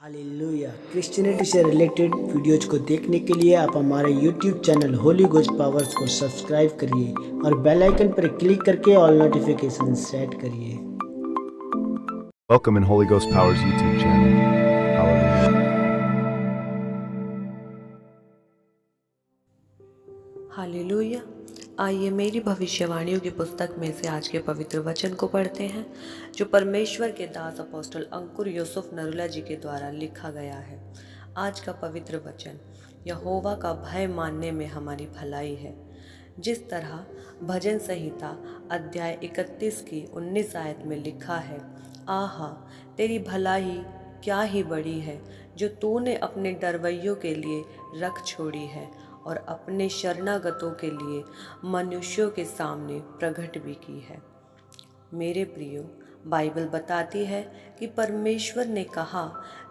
Hallelujah. Christianity से related videos को देखने के लिए आप हमारे YouTube channel Holi ghost powers को सब्सक्राइब करिए और बेल आइकन पर क्लिक करके ऑल नोटिफिकेशन सेट करिए। Welcome in Holy Ghost Powers YouTube channel. Hallelujah. Hallelujah. आइए मेरी भविष्यवाणियों की पुस्तक में से आज के पवित्र वचन को पढ़ते हैं, जो परमेश्वर के दास अपोस्टल अंकुर यूसुफ नरूला जी के द्वारा लिखा गया है। आज का पवित्र वचन, यहोवा का भय मानने में हमारी भलाई है। जिस तरह भजन संहिता अध्याय 31 की 19 आयत में लिखा है, आहा तेरी भलाई क्या ही बड़ी है, जो तूने अपने डरवैयों के लिए रख छोड़ी है और अपने शरणागतों के लिए मनुष्यों के सामने प्रकट भी की है। मेरे प्रियो, बाइबल बताती है कि परमेश्वर ने कहा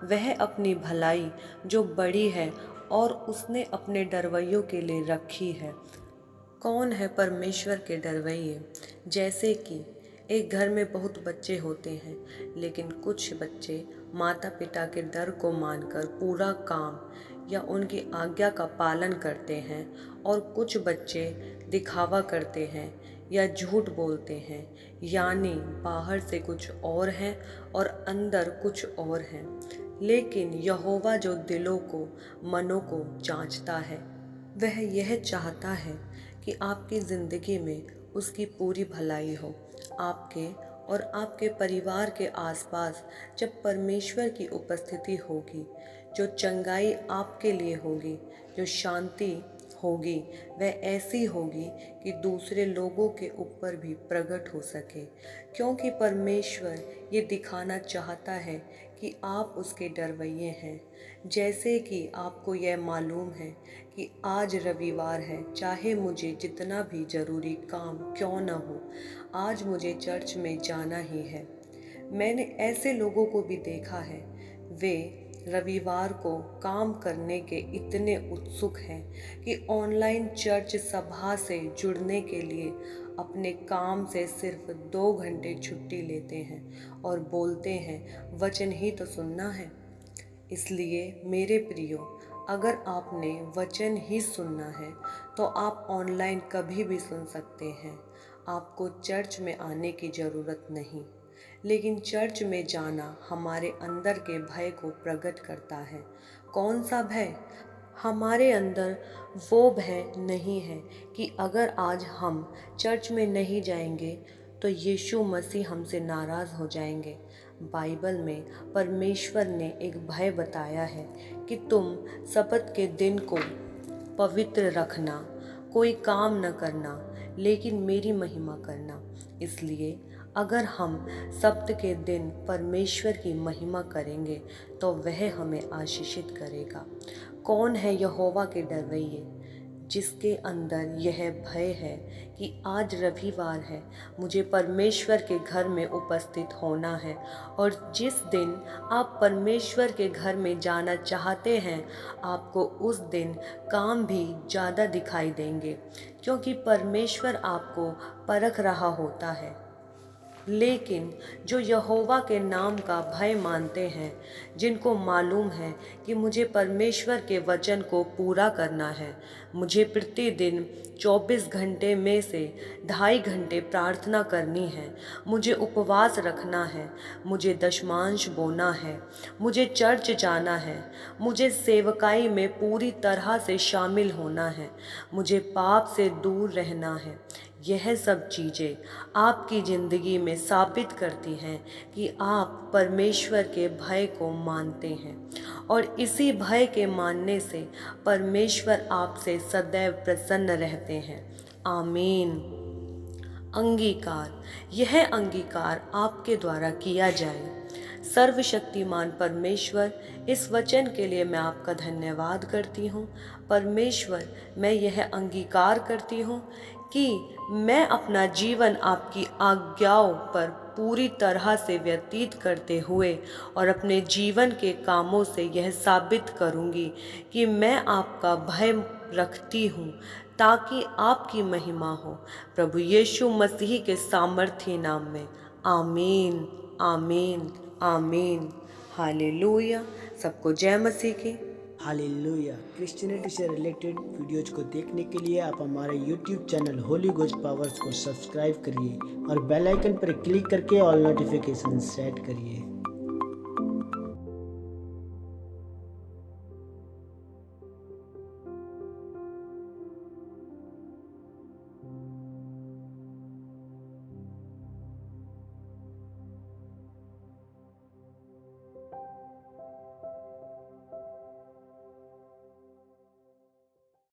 वह अपनी भलाई जो बड़ी है और उसने अपने डरवैयों के लिए रखी है। कौन है परमेश्वर के डरवैये? जैसे कि एक घर में बहुत बच्चे होते हैं, लेकिन कुछ बच्चे माता पिता के डर को मानकर पूरा काम या उनकी आज्ञा का पालन करते हैं, और कुछ बच्चे दिखावा करते हैं या झूठ बोलते हैं, यानी बाहर से कुछ और हैं और अंदर कुछ और हैं। लेकिन यहोवा जो दिलों को, मनों को जांचता है, वह यह चाहता है कि आपकी ज़िंदगी में उसकी पूरी भलाई हो। आपके और आपके परिवार के आसपास जब परमेश्वर की उपस्थिति होगी, जो चंगाई आपके लिए होगी, जो शांति होगी, वह ऐसी होगी कि दूसरे लोगों के ऊपर भी प्रकट हो सके, क्योंकि परमेश्वर ये दिखाना चाहता है कि आप उसके डरवैये हैं। जैसे कि आपको यह मालूम है कि आज रविवार है, चाहे मुझे जितना भी ज़रूरी काम क्यों न हो, आज मुझे चर्च में जाना ही है। मैंने ऐसे लोगों को भी देखा है, वे रविवार को काम करने के इतने उत्सुक हैं कि ऑनलाइन चर्च सभा से जुड़ने के लिए अपने काम से सिर्फ 2 घंटे छुट्टी लेते हैं और बोलते हैं वचन ही तो सुनना है। इसलिए मेरे प्रियो, अगर आपने वचन ही सुनना है तो आप ऑनलाइन कभी भी सुन सकते हैं। आपको चर्च में आने की ज़रूरत नहीं, लेकिन चर्च में जाना हमारे अंदर के भय को प्रकट करता है। कौन सा भय? हमारे अंदर वो भय नहीं है कि अगर आज हम चर्च में नहीं जाएंगे तो यीशु मसीह हमसे नाराज़ हो जाएंगे। बाइबल में परमेश्वर ने एक भय बताया है कि तुम सब्त के दिन को पवित्र रखना, कोई काम न करना, लेकिन मेरी महिमा करना। इसलिए अगर हम सब्त के दिन परमेश्वर की महिमा करेंगे तो वह हमें आशीषित करेगा। कौन है यहोवा के डरवैये? जिसके अंदर यह भय है कि आज रविवार है, मुझे परमेश्वर के घर में उपस्थित होना है, और जिस दिन आप परमेश्वर के घर में जाना चाहते हैं, आपको उस दिन काम भी ज़्यादा दिखाई देंगे, क्योंकि परमेश्वर आपको परख रहा होता है। लेकिन जो यहोवा के नाम का भय मानते हैं, जिनको मालूम है कि मुझे परमेश्वर के वचन को पूरा करना है, मुझे प्रतिदिन 24 घंटे में से 2.5 घंटे प्रार्थना करनी है, मुझे उपवास रखना है, मुझे दशमांश बोना है, मुझे चर्च जाना है, मुझे सेवकाई में पूरी तरह से शामिल होना है, मुझे पाप से दूर रहना है, यह सब चीज़ें आपकी ज़िंदगी में साबित करती हैं कि आप परमेश्वर के भय को मानते हैं, और इसी भय के मानने से परमेश्वर आपसे सदैव प्रसन्न रहते हैं। आमीन। अंगीकार, यह अंगीकार आपके द्वारा किया जाए। सर्वशक्तिमान परमेश्वर, इस वचन के लिए मैं आपका धन्यवाद करती हूँ। परमेश्वर, मैं यह अंगीकार करती हूँ कि मैं अपना जीवन आपकी आज्ञाओं पर पूरी तरह से व्यतीत करते हुए और अपने जीवन के कामों से यह साबित करूँगी कि मैं आपका भय रखती हूँ, ताकि आपकी महिमा हो। प्रभु यीशु मसीह के सामर्थी नाम में। आमीन, आमीन, आमीन। हालेलुया। सबको जय मसीह की। हालेलुया। क्रिश्चियनिटी से रिलेटेड वीडियोज को देखने के लिए आप हमारे YouTube channel Holi ghost powers को सब्सक्राइब करिए और बेल आइकन पर क्लिक करके ऑल नोटिफिकेशन सेट करिए।